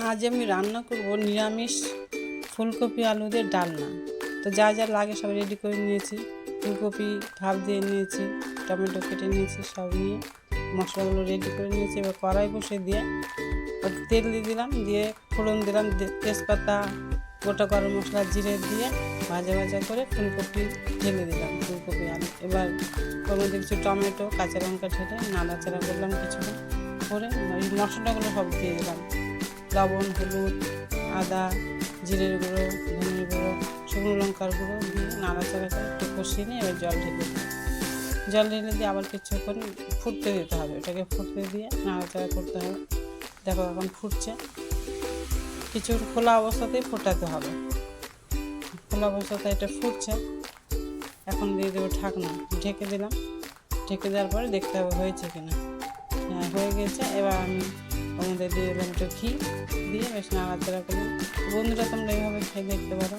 আজ আমি রান্না করব নিরামিষ ফুলকপি আলু দিয়ে ডালনা। তো যা যা লাগে সব রেডি করে নিয়েছি। ফুলকপি ভাপ দিয়ে নিয়েছি, টমেটো কেটে নিয়েছি, সব নিয়ে মশলাগুলো রেডি করে নিয়েছি। এবার কড়াই বসে দিয়ে তেল দিয়ে দিলাম, দিয়ে ফোড়ন দিলাম, তেজপাতা, গোটা গরম মশলা, জিরে দিয়ে ভাজা ভাজা করে ফুলকপি ঢেলে দিলাম, ফুলকপি আলু। এবার ওর মধ্যে কিছু টমেটো, কাঁচা লঙ্কা ঢেলে নাড়াচাড়া করলাম কিছুক্ষণ করে ওই মশলাগুলো সব দিয়ে দিলাম। লবণ, হলুদ, আদা, জিরের গুঁড়ো, ধনের গুঁড়ো, শুকনো লঙ্কার গুঁড়ো দিয়ে নাড়াচাড়া করে একটু কষিয়ে নিয়ে এবার জল ঢেলে দিই। জল ঢেলে দিয়ে আবার কিছুক্ষণ ফুটতে দিতে হবে, ওটাকে ফুটতে দিয়ে নাড়াচাড়া করতে হবে। দেখো এখন ফুটছে, কিছুক্ষণ খোলা অবস্থাতেই ফোটাতে হবে। খোলা অবস্থাতে এটা ফুটছে, এখন দিয়ে দেবো ঢাকনা, ঢেকে দিলাম। ঢেকে দেওয়ার পরে দেখতে হবে হয়েছে কিনা। হ্যাঁ, হয়ে গেছে। এবার আমি ওর মধ্যে দিয়ে দিলাম একটু ঘি, দিয়ে বেশ নাড়াচাড়া করলাম। বন্ধুরা তোমরা এইভাবে খেয়ে দেখতে পারো।